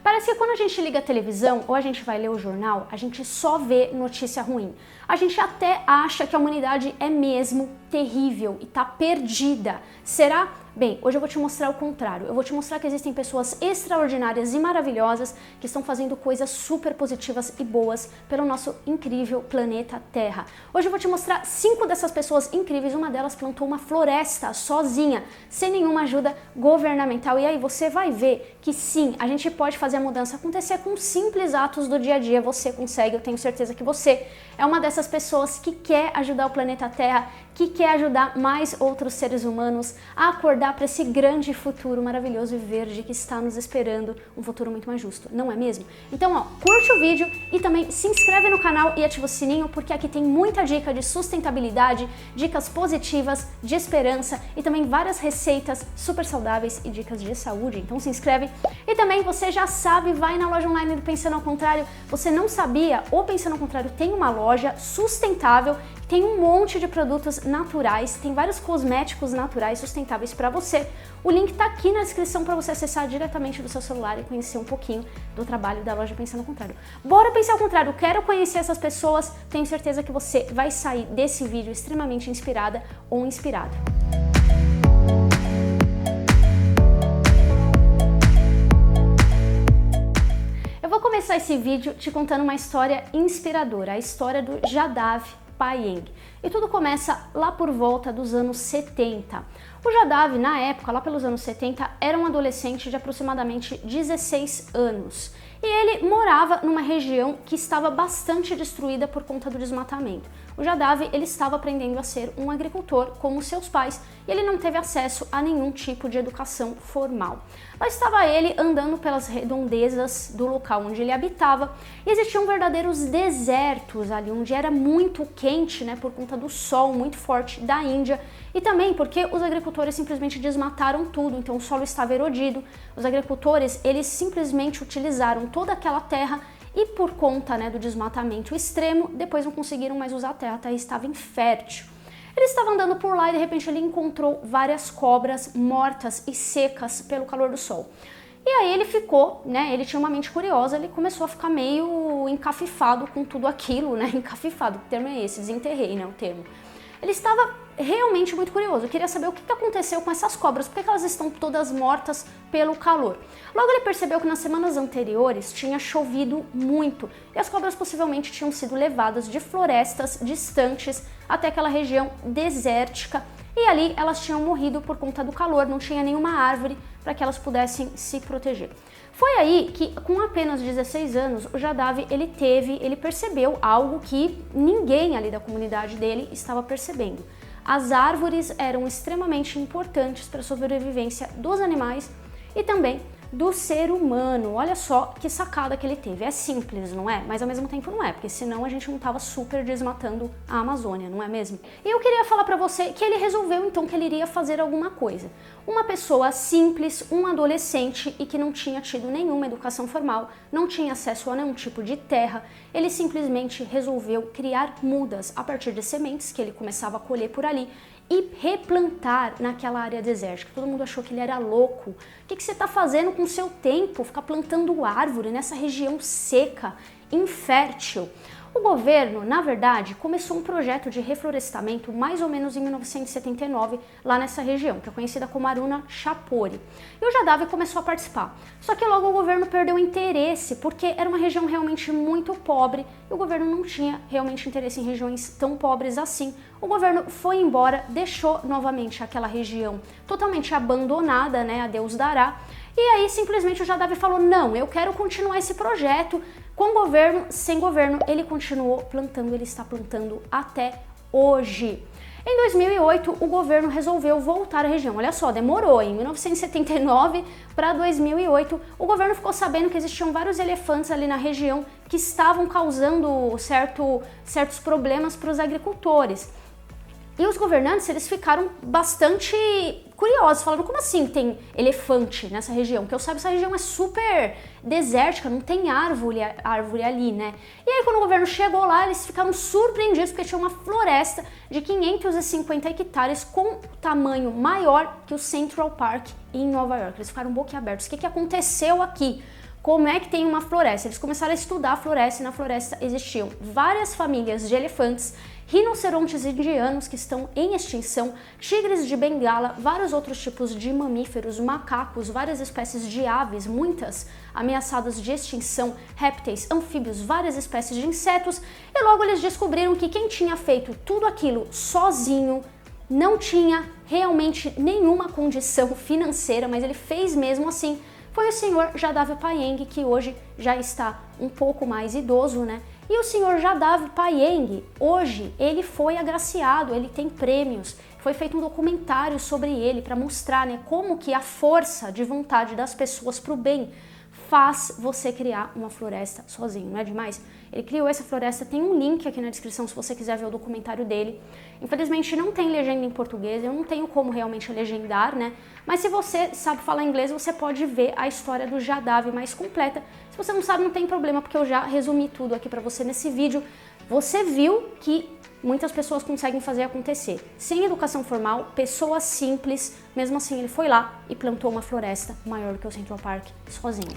Parece que quando a gente liga a televisão ou a gente vai ler o jornal, a gente só vê notícia ruim. A gente até acha que a humanidade é mesmo terrível e tá perdida. Será? Bem, hoje eu vou te mostrar o contrário. Eu vou te mostrar que existem pessoas extraordinárias e maravilhosas que estão fazendo coisas super positivas e boas pelo nosso incrível planeta Terra. Hoje eu vou te mostrar 5 dessas pessoas incríveis. Uma delas plantou uma floresta sozinha, sem nenhuma ajuda governamental. E aí você vai ver que sim, a gente pode fazer a mudança acontecer com simples atos do dia a dia. Você consegue, eu tenho certeza que você é uma dessas pessoas que quer ajudar o planeta Terra, que quer ajudar mais outros seres humanos a acordar para esse grande futuro maravilhoso e verde que está nos esperando, um futuro muito mais justo, não é mesmo? Então, ó, curte o vídeo e também se inscreve no canal e ativa o sininho, porque aqui tem muita dica de sustentabilidade, dicas positivas, de esperança e também várias receitas super saudáveis e dicas de saúde. Então se inscreve. E também você já sabe, vai na loja online do Pensando ao Contrário. Você não sabia? O Pensando ao Contrário tem uma loja sustentável, tem um monte de produtos naturais, tem vários cosméticos naturais sustentáveis para você. O link tá aqui na descrição para você acessar diretamente do seu celular e conhecer um pouquinho do trabalho da loja Pensando ao Contrário. Bora pensar ao contrário, quero conhecer essas pessoas, tenho certeza que você vai sair desse vídeo extremamente inspirada ou inspirado. Eu vou começar esse vídeo te contando uma história inspiradora, a história do Jadav Payeng. E tudo começa lá por volta dos anos 70. O Jadav, na época, lá pelos anos 70, era um adolescente de aproximadamente 16 anos. E ele morava numa região que estava bastante destruída por conta do desmatamento. O Jadav, ele estava aprendendo a ser um agricultor como seus pais e ele não teve acesso a nenhum tipo de educação formal. Lá estava ele andando pelas redondezas do local onde ele habitava e existiam verdadeiros desertos ali, onde era muito quente, né, por conta do sol muito forte da Índia e também porque os agricultores simplesmente desmataram tudo, então o solo estava erodido. Os agricultores, eles simplesmente utilizaram toda aquela terra e por conta, né, do desmatamento extremo, depois não conseguiram mais usar a terra estava infértil. Ele estava andando por lá e de repente ele encontrou várias cobras mortas e secas pelo calor do sol. E aí ele ficou, né, ele tinha uma mente curiosa, ele começou a ficar meio encafifado com tudo aquilo, né, encafifado, que termo é esse? Desenterrei, né, o termo. Ele estava realmente muito curioso, eu queria saber o que aconteceu com essas cobras, por que elas estão todas mortas pelo calor. Logo ele percebeu que nas semanas anteriores tinha chovido muito e as cobras possivelmente tinham sido levadas de florestas distantes até aquela região desértica e ali elas tinham morrido por conta do calor, não tinha nenhuma árvore para que elas pudessem se proteger. Foi aí que, com apenas 16 anos, o Jadav ele percebeu algo que ninguém ali da comunidade dele estava percebendo. As árvores eram extremamente importantes para a sobrevivência dos animais e também do ser humano. Olha só que sacada que ele teve. É simples, não é? Mas ao mesmo tempo não é, porque senão a gente não estava super desmatando a Amazônia, não é mesmo? E eu queria falar para você que ele resolveu então que ele iria fazer alguma coisa. Uma pessoa simples, um adolescente e que não tinha tido nenhuma educação formal, não tinha acesso a nenhum tipo de terra, ele simplesmente resolveu criar mudas a partir de sementes que ele começava a colher por ali e replantar naquela área desértica. Todo mundo achou que ele era louco. O que você está fazendo com o seu tempo? Ficar plantando árvore nessa região seca, infértil. O governo, na verdade, começou um projeto de reflorestamento mais ou menos em 1979 lá nessa região, que é conhecida como Aruna Chapori. E o Jadav começou a participar. Só que logo o governo perdeu o interesse, porque era uma região realmente muito pobre e o governo não tinha realmente interesse em regiões tão pobres assim. O governo foi embora, deixou novamente aquela região totalmente abandonada, né, a Deus dará. E aí simplesmente o Jadav falou, não, eu quero continuar esse projeto. Com governo, sem governo, ele continuou plantando, ele está plantando até hoje. Em 2008, o governo resolveu voltar à região. Olha só, demorou. Em 1979 para 2008, o governo ficou sabendo que existiam vários elefantes ali na região que estavam causando certos problemas para os agricultores. E os governantes, eles ficaram bastante curiosos, falando, como assim tem elefante nessa região? Que eu saiba, essa região é super desértica, não tem árvore ali, né? E aí quando o governo chegou lá, eles ficaram surpreendidos porque tinha uma floresta de 550 hectares com tamanho maior que o Central Park em Nova York. Eles ficaram boquiabertos. O que aconteceu aqui? como é que tem uma floresta. Eles começaram a estudar a floresta e na floresta existiam várias famílias de elefantes, rinocerontes indianos que estão em extinção, tigres de Bengala, vários outros tipos de mamíferos, macacos, várias espécies de aves, muitas ameaçadas de extinção, répteis, anfíbios, várias espécies de insetos, e logo eles descobriram que quem tinha feito tudo aquilo sozinho não tinha realmente nenhuma condição financeira, mas ele fez mesmo assim, foi o senhor Jadav Payeng, que hoje já está um pouco mais idoso, né? E o senhor Jadav Payeng, hoje, ele foi agraciado, ele tem prêmios, foi feito um documentário sobre ele para mostrar, né, como que a força de vontade das pessoas para o bem faz você criar uma floresta sozinho, não é demais? Ele criou essa floresta, tem um link aqui na descrição se você quiser ver o documentário dele. Infelizmente não tem legenda em português, eu não tenho como realmente legendar, né? Mas se você sabe falar inglês, você pode ver a história do Jadav mais completa. Se você não sabe, não tem problema, porque eu já resumi tudo aqui pra você nesse vídeo. Você viu que muitas pessoas conseguem fazer acontecer. Sem educação formal, pessoas simples, mesmo assim ele foi lá e plantou uma floresta maior do que o Central Park sozinho.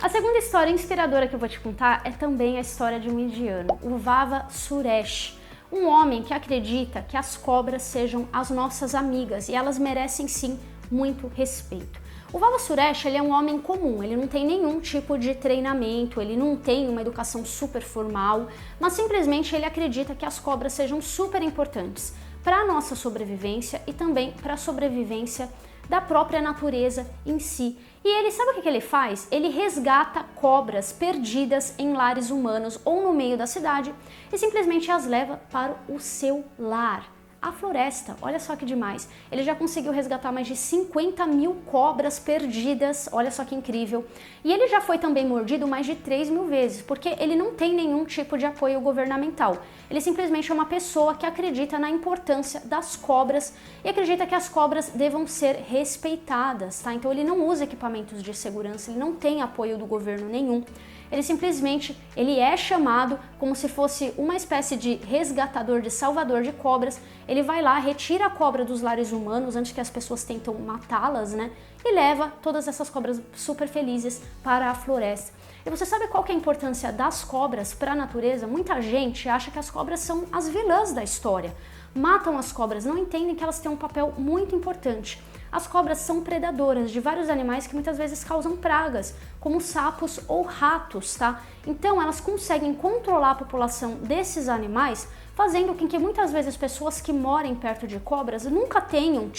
A segunda história inspiradora que eu vou te contar é também a história de um indiano, o Vava Suresh, um homem que acredita que as cobras sejam as nossas amigas e elas merecem sim muito respeito. O Vava Suresh, ele é um homem comum, ele não tem nenhum tipo de treinamento, ele não tem uma educação super formal, mas simplesmente ele acredita que as cobras sejam super importantes para a nossa sobrevivência e também para a sobrevivência da própria natureza em si. E ele, sabe o que ele faz? Ele resgata cobras perdidas em lares humanos ou no meio da cidade e simplesmente as leva para o seu lar. A floresta, olha só que demais, ele já conseguiu resgatar mais de 50 mil cobras perdidas, olha só que incrível, e ele já foi também mordido mais de 3 mil vezes, porque ele não tem nenhum tipo de apoio governamental, ele simplesmente é uma pessoa que acredita na importância das cobras e acredita que as cobras devam ser respeitadas, tá? Então ele não usa equipamentos de segurança, ele não tem apoio do governo nenhum. Ele simplesmente, ele é chamado como se fosse uma espécie de resgatador, de salvador de cobras. Ele vai lá, retira a cobra dos lares humanos antes que as pessoas tentam matá-las, né? E leva todas essas cobras super felizes para a floresta. E você sabe qual que é a importância das cobras para a natureza? Muita gente acha que as cobras são as vilãs da história. Matam as cobras, não entendem que elas têm um papel muito importante. As cobras são predadoras de vários animais que muitas vezes causam pragas, como sapos ou ratos, tá? Então elas conseguem controlar a população desses animais, fazendo com que muitas vezes pessoas que morem perto de cobras nunca tenham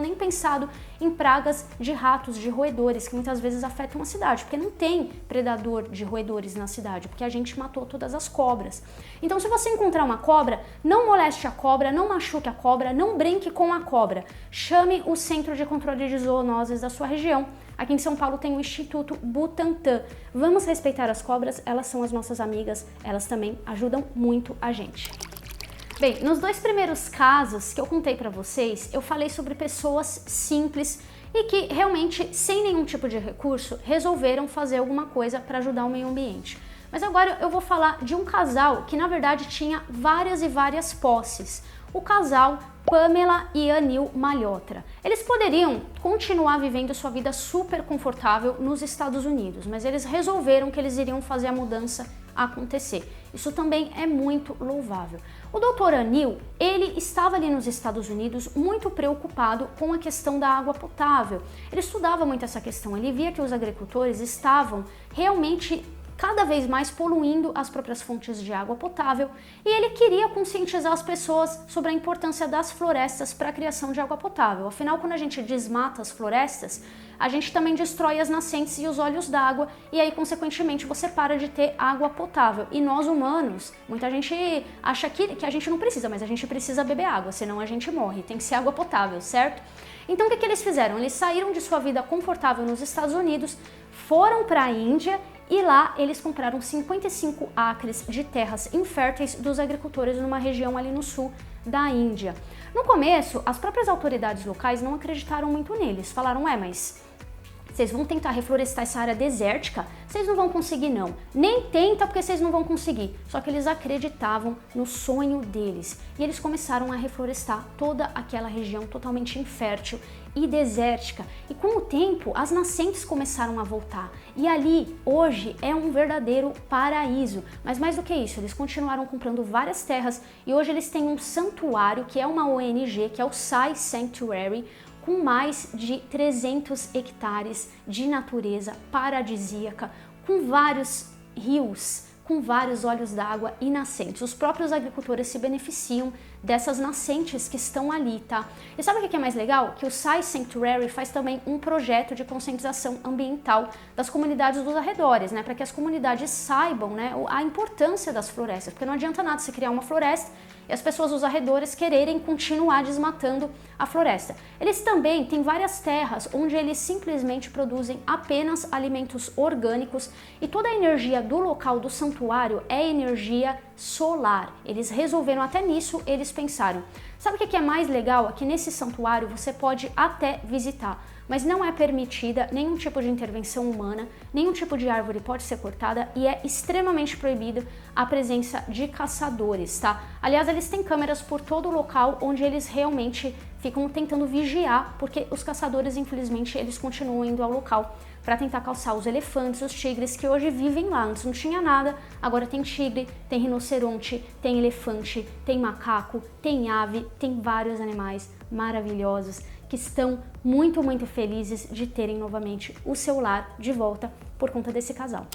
nem pensado em pragas de ratos, de roedores, que muitas vezes afetam a cidade, porque não tem predador de roedores na cidade, porque a gente matou todas as cobras. Então se você encontrar uma cobra, não moleste a cobra, não machuque a cobra, não brinque com a cobra. Chame o Centro de Controle de Zoonoses da sua região. Aqui em São Paulo tem o Instituto Butantan. Vamos respeitar as cobras, elas são as nossas amigas, elas também ajudam muito a gente. Bem, nos dois primeiros casos que eu contei para vocês, eu falei sobre pessoas simples e que realmente, sem nenhum tipo de recurso, resolveram fazer alguma coisa para ajudar o meio ambiente. Mas agora eu vou falar de um casal que na verdade tinha várias e várias posses. O casal Pamela e Anil Malhotra. Eles poderiam continuar vivendo sua vida super confortável nos Estados Unidos, mas eles resolveram que eles iriam fazer a mudança acontecer. Isso também é muito louvável. O Dr. Anil, ele estava ali nos Estados Unidos muito preocupado com a questão da água potável. Ele estudava muito essa questão, ele via que os agricultores estavam realmente cada vez mais poluindo as próprias fontes de água potável e ele queria conscientizar as pessoas sobre a importância das florestas para a criação de água potável. Afinal, quando a gente desmata as florestas, a gente também destrói as nascentes e os olhos d'água e aí, consequentemente, você para de ter água potável. E nós humanos, muita gente acha que a gente não precisa, mas a gente precisa beber água, senão a gente morre. Tem que ser água potável, certo? Então, o que eles fizeram? Eles saíram de sua vida confortável nos Estados Unidos, foram para a Índia e lá eles compraram 55 acres de terras inférteis dos agricultores numa região ali no sul da Índia. No começo, as próprias autoridades locais não acreditaram muito neles, falaram, mas vocês vão tentar reflorestar essa área desértica, vocês não vão conseguir não. Nem tenta porque vocês não vão conseguir. Só que eles acreditavam no sonho deles. E eles começaram a reflorestar toda aquela região totalmente infértil e desértica. E com o tempo, as nascentes começaram a voltar. E ali, hoje, é um verdadeiro paraíso. Mas mais do que isso, eles continuaram comprando várias terras e hoje eles têm um santuário, que é uma ONG, que é o Sai Sanctuary, com mais de 300 hectares de natureza paradisíaca, com vários rios, com vários olhos d'água e nascentes. Os próprios agricultores se beneficiam dessas nascentes que estão ali, tá? E sabe o que é mais legal? Que o Sai Sanctuary faz também um projeto de conscientização ambiental das comunidades dos arredores, né? Para que as comunidades saibam, né, a importância das florestas, porque não adianta nada você criar uma floresta e as pessoas dos arredores quererem continuar desmatando a floresta. Eles também têm várias terras onde eles simplesmente produzem apenas alimentos orgânicos e toda a energia do local do santuário é energia solar. Eles resolveram até nisso, eles pensaram. Sabe o que é mais legal? É que nesse santuário você pode até visitar, mas não é permitida nenhum tipo de intervenção humana, nenhum tipo de árvore pode ser cortada e é extremamente proibida a presença de caçadores, tá? Aliás, eles têm câmeras por todo o local onde eles realmente ficam tentando vigiar, porque os caçadores, infelizmente, eles continuam indo ao local para tentar caçar os elefantes, os tigres que hoje vivem lá. Antes não tinha nada, agora tem tigre, tem rinoceronte, tem elefante, tem macaco, tem ave, tem vários animais maravilhosos que estão muito, muito felizes de terem novamente o seu lar de volta por conta desse casal.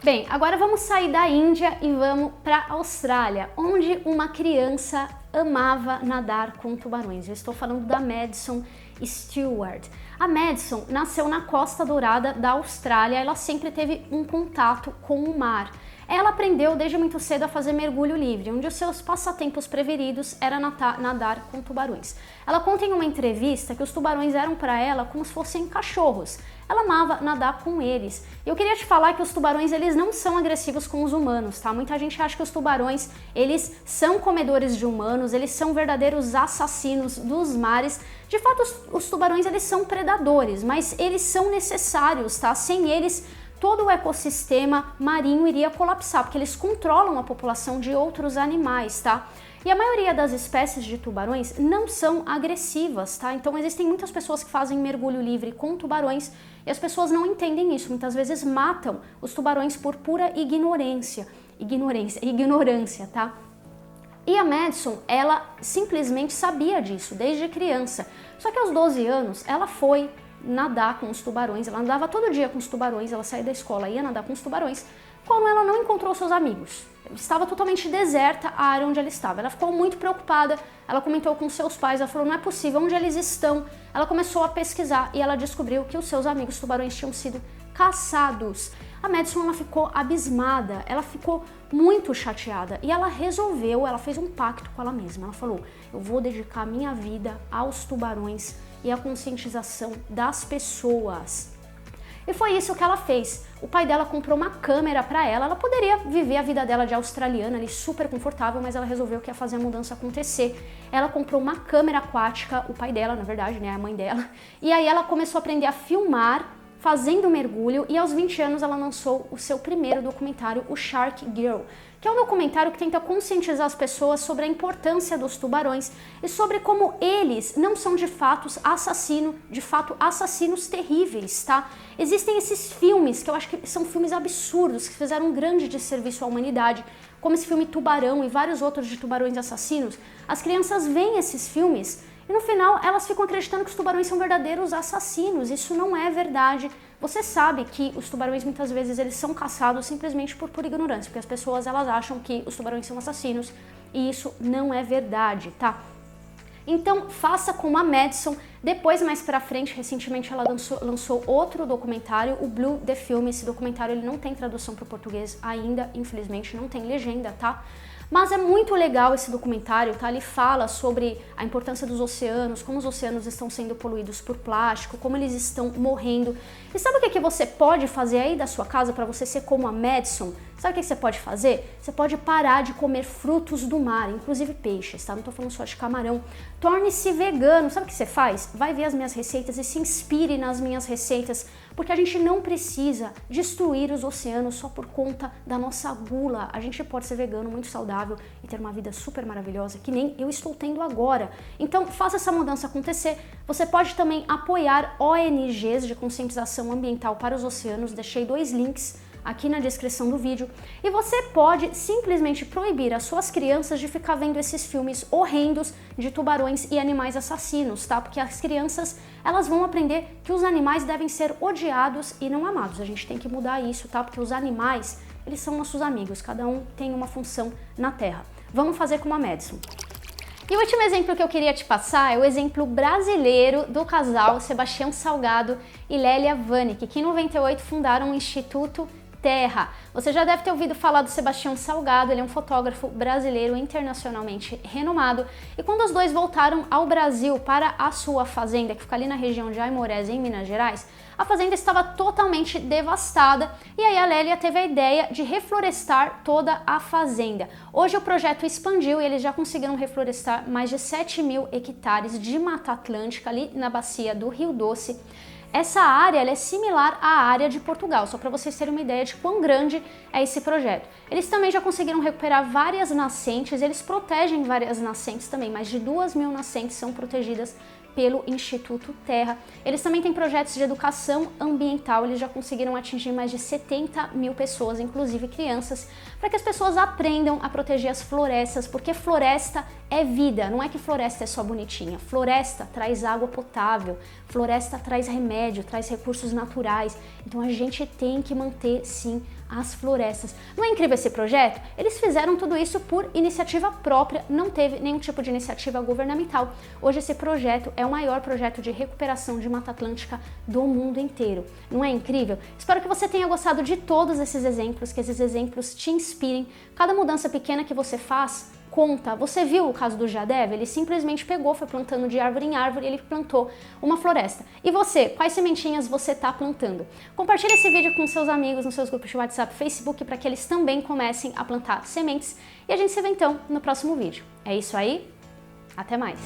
Bem, agora vamos sair da Índia e vamos para a Austrália, onde uma criança amava nadar com tubarões. Eu estou falando da Madison Stewart. A Madison nasceu na Costa Dourada da Austrália, ela sempre teve um contato com o mar. Ela aprendeu desde muito cedo a fazer mergulho livre, onde os seus passatempos preferidos era nadar com tubarões. Ela conta em uma entrevista que os tubarões eram para ela como se fossem cachorros. Ela amava nadar com eles. Eu queria te falar que os tubarões, eles não são agressivos com os humanos, tá? Muita gente acha que os tubarões, eles são comedores de humanos, eles são verdadeiros assassinos dos mares. De fato, os tubarões, eles são predadores, mas eles são necessários, tá? Sem eles, todo o ecossistema marinho iria colapsar, porque eles controlam a população de outros animais, tá? E a maioria das espécies de tubarões não são agressivas, tá? Então existem muitas pessoas que fazem mergulho livre com tubarões e as pessoas não entendem isso. Muitas vezes matam os tubarões por pura ignorância, tá? E a Madison, ela simplesmente sabia disso desde criança. Só que aos 12 anos, ela foi nadar com os tubarões, ela andava todo dia com os tubarões, ela saía da escola e ia nadar com os tubarões, quando ela não encontrou seus amigos. Estava totalmente deserta a área onde ela estava. Ela ficou muito preocupada, ela comentou com seus pais, ela falou, não é possível, onde eles estão? Ela começou a pesquisar e ela descobriu que os seus amigos tubarões tinham sido caçados. A Madison, ela ficou abismada, ela ficou muito chateada e ela fez um pacto com ela mesma. Ela falou, eu vou dedicar minha vida aos tubarões e à conscientização das pessoas. E foi isso que ela fez. O pai dela comprou uma câmera para ela. Ela poderia viver a vida dela de australiana ali, super confortável, mas ela resolveu que ia fazer a mudança acontecer. Ela comprou uma câmera aquática, o pai dela, na verdade, né, a mãe dela. E aí ela começou a aprender a filmar, fazendo mergulho, e aos 20 anos ela lançou o seu primeiro documentário, o Shark Girl, que é um documentário que tenta conscientizar as pessoas sobre a importância dos tubarões e sobre como eles não são de fato assassinos terríveis, tá? Existem esses filmes que eu acho que são filmes absurdos, que fizeram um grande desserviço à humanidade, como esse filme Tubarão e vários outros de tubarões assassinos. As crianças veem esses filmes e no final elas ficam acreditando que os tubarões são verdadeiros assassinos. Isso não é verdade. Você sabe que os tubarões muitas vezes eles são caçados simplesmente por ignorância, porque as pessoas elas acham que os tubarões são assassinos e isso não é verdade, tá? Então faça como a Madison. Depois, mais pra frente, recentemente ela lançou outro documentário, o Blue The Film. Esse documentário ele não tem tradução para o português ainda, infelizmente, não tem legenda, tá? Mas é muito legal esse documentário, tá? Ele fala sobre a importância dos oceanos, como os oceanos estão sendo poluídos por plástico, como eles estão morrendo. E sabe o que você pode fazer aí da sua casa para você ser como a Madison? Sabe o que você pode fazer? Você pode parar de comer frutos do mar, inclusive peixes, tá? Não tô falando só de camarão. Torne-se vegano. Sabe o que você faz? Vai ver as minhas receitas e se inspire nas minhas receitas, porque a gente não precisa destruir os oceanos só por conta da nossa gula. A gente pode ser vegano, muito saudável e ter uma vida super maravilhosa, que nem eu estou tendo agora. Então, faça essa mudança acontecer. Você pode também apoiar ONGs de conscientização ambiental para os oceanos. Deixei 2 links aqui na descrição do vídeo, e você pode simplesmente proibir as suas crianças de ficar vendo esses filmes horrendos de tubarões e animais assassinos, tá? Porque as crianças, elas vão aprender que os animais devem ser odiados e não amados. A gente tem que mudar isso, tá? Porque os animais, eles são nossos amigos, cada um tem uma função na Terra. Vamos fazer como a Madison. E o último exemplo que eu queria te passar é o exemplo brasileiro do casal Sebastião Salgado e Lélia Vanek, que em 98 fundaram o Instituto Terra. Você já deve ter ouvido falar do Sebastião Salgado, ele é um fotógrafo brasileiro internacionalmente renomado, e quando os dois voltaram ao Brasil para a sua fazenda, que fica ali na região de Aimorés, em Minas Gerais, a fazenda estava totalmente devastada, e aí a Lélia teve a ideia de reflorestar toda a fazenda. Hoje o projeto expandiu e eles já conseguiram reflorestar mais de 7.000 hectares de Mata Atlântica ali na bacia do Rio Doce. Essa área ela é similar à área de Portugal, só para vocês terem uma ideia de quão grande é esse projeto. Eles também já conseguiram recuperar várias nascentes, eles protegem várias nascentes também, mais de 2.000 nascentes são protegidas pelo Instituto Terra. Eles também têm projetos de educação ambiental, eles já conseguiram atingir mais de 70.000 pessoas, inclusive crianças, para que as pessoas aprendam a proteger as florestas, porque floresta é vida, não é que floresta é só bonitinha. Floresta traz água potável, floresta traz remédio, traz recursos naturais, então a gente tem que manter sim as florestas. Não é incrível esse projeto? Eles fizeram tudo isso por iniciativa própria, não teve nenhum tipo de iniciativa governamental. Hoje esse projeto é o maior projeto de recuperação de Mata Atlântica do mundo inteiro. Não é incrível? Espero que você tenha gostado de todos esses exemplos, que esses exemplos te inspirem. Cada mudança pequena que você faz conta. Você viu o caso do Jadev? Ele simplesmente pegou, foi plantando de árvore em árvore, ele plantou uma floresta. E você, quais sementinhas você está plantando? Compartilhe esse vídeo com seus amigos nos seus grupos de WhatsApp, Facebook, para que eles também comecem a plantar sementes. E a gente se vê então no próximo vídeo. É isso aí, até mais!